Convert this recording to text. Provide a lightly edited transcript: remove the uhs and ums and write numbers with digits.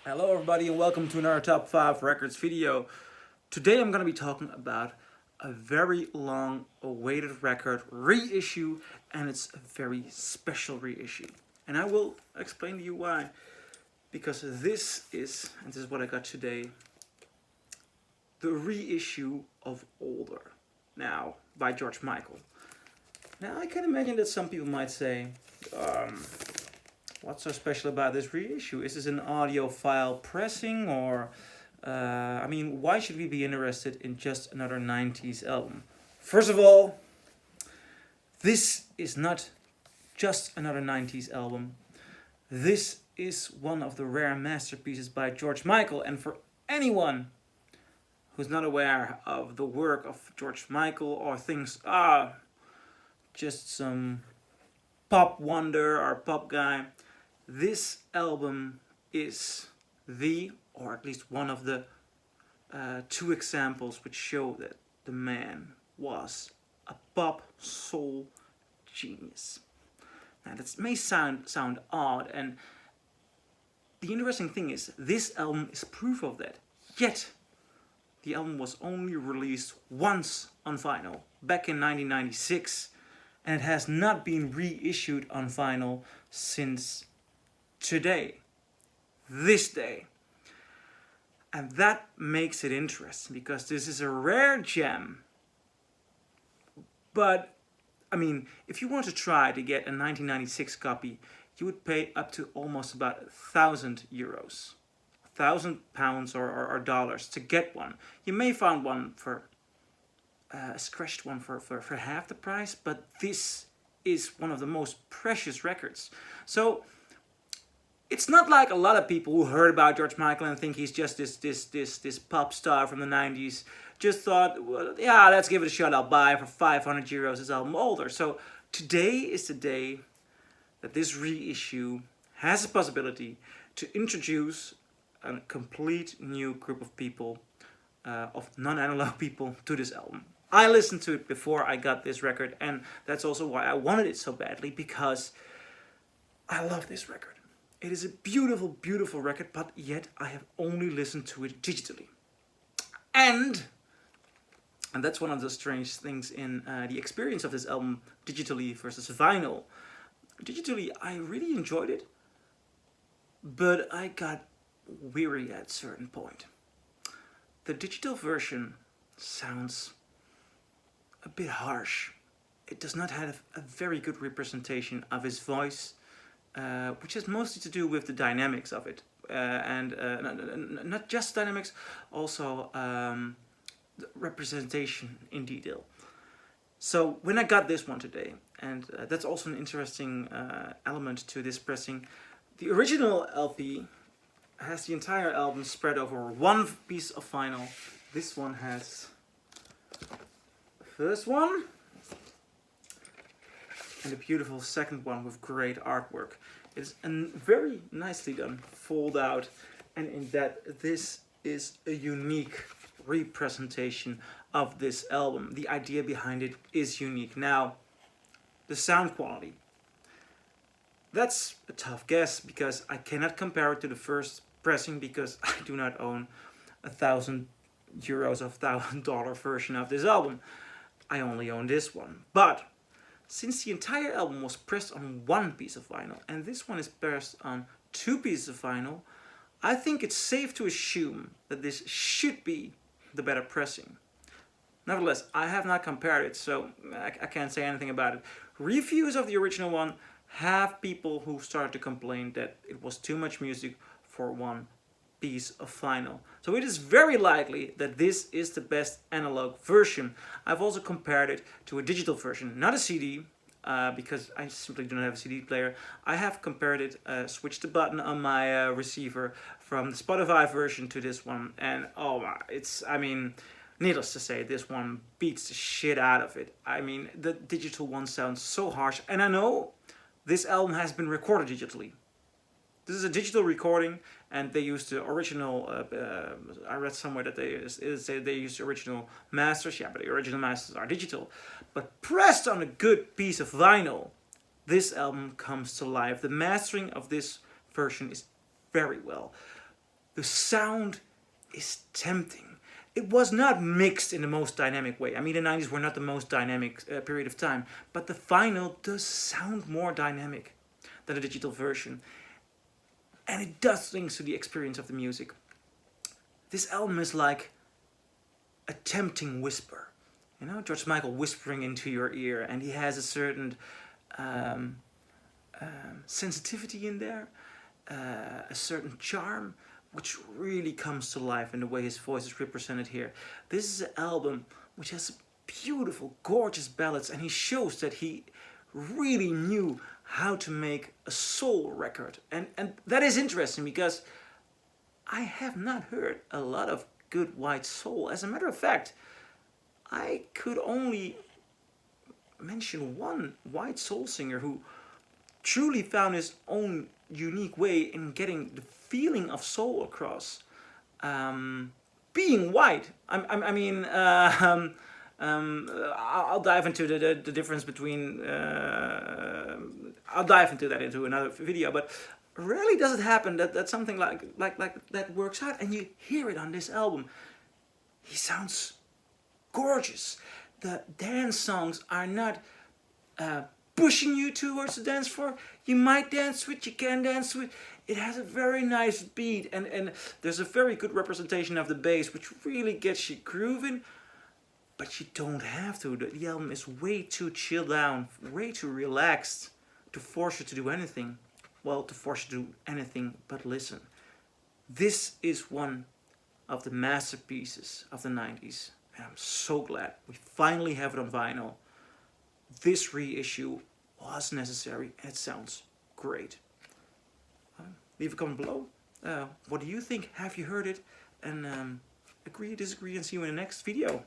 Hello everybody and welcome to another Top 5 Records video. Today I'm going to be talking about a very long awaited record reissue, and it's a very special reissue. And I will explain to you why. Because this is what I got today, the reissue of Older, now by George Michael. Now I can imagine that some people might say, what's so special about this reissue? Is this an audiophile pressing, or why should we be interested in just another 90s album? First of all, this is not just another 90s album. This is one of the rare masterpieces by George Michael, and for anyone who's not aware of the work of George Michael or thinks, just some pop wonder or pop guy, this album is or at least one of the two examples which show that the man was a pop soul genius. Now that may sound odd, and the interesting thing is this album is proof of that. Yet the album was only released once on vinyl back in 1996, and it has not been reissued on vinyl since today, this day. And that makes it interesting because this is a rare gem. But if you want to try to get a 1996 copy, you would pay up to almost about €1,000, £1,000 or dollars to get one. You may find one for a scratched one for half the price, but this is one of the most precious records. So it's not like a lot of people who heard about George Michael and think he's just this pop star from the 90s just thought, well, yeah, let's give it a shot, I'll buy for €500 his album Older. So today is the day that this reissue has the possibility to introduce a complete new group of people, of non-analog people, to this album. I listened to it before I got this record, and that's also why I wanted it so badly, because I love this record. It is a beautiful, beautiful record, but yet I have only listened to it digitally. And that's one of the strange things in the experience of this album, digitally versus vinyl. Digitally, I really enjoyed it, but I got weary at a certain point. The digital version sounds a bit harsh. It does not have a very good representation of his voice, which has mostly to do with the dynamics of it, and not just dynamics, also the representation in detail. So when I got this one today, and that's also an interesting element to this pressing, the original LP has the entire album spread over one piece of vinyl. This one has the first one and a beautiful second one with great artwork. It's very nicely done, fold out, and in that this is a unique representation of this album. The idea behind it is unique. Now, the sound quality. That's a tough guess because I cannot compare it to the first pressing because I do not own €1,000 or $1,000 version of this album. I only own this one. But since the entire album was pressed on one piece of vinyl and this one is pressed on two pieces of vinyl, I think it's safe to assume that this should be the better pressing. Nevertheless, I have not compared it, so I can't say anything about it. Reviews of the original one have people who started to complain that it was too much music for one piece of vinyl. So it is very likely that this is the best analog version. I've also compared it to a digital version, not a CD, because I simply do not have a CD player. I have compared it, switched the button on my receiver from the Spotify version to this one, and needless to say, this one beats the shit out of it. The digital one sounds so harsh, and I know this album has been recorded digitally. This is a digital recording, and they used the original. I read somewhere that they used the original masters. Yeah, but the original masters are digital. But pressed on a good piece of vinyl, this album comes to life. The mastering of this version is very well. The sound is tempting. It was not mixed in the most dynamic way. I mean, the 90s were not the most dynamic period of time, but the vinyl does sound more dynamic than the digital version. And it does things to the experience of the music. This album is like a tempting whisper. You know, George Michael whispering into your ear, and he has a certain sensitivity in there, a certain charm, which really comes to life in the way his voice is represented here. This is an album which has beautiful, gorgeous ballads, and he shows that he really knew how to make a soul record. And that is interesting because I have not heard a lot of good white soul. As a matter of fact, I could only mention one white soul singer who truly found his own unique way in getting the feeling of soul across. Being white, I'll dive into the difference between. I'll dive into that into another video, but rarely does it happen that something like that works out, and you hear it on this album. He sounds gorgeous. The dance songs are not pushing you towards the dance floor. You might dance with, you can dance with. It has a very nice beat, and there's a very good representation of the bass, which really gets you grooving. But you don't have to. The album is way too chilled down, way too relaxed to force you to do anything. Well, to force you to do anything but listen. This is one of the masterpieces of the 90s. And I'm so glad we finally have it on vinyl. This reissue was necessary and it sounds great. Leave a comment below. What do you think? Have you heard it? And agree, disagree, and see you in the next video.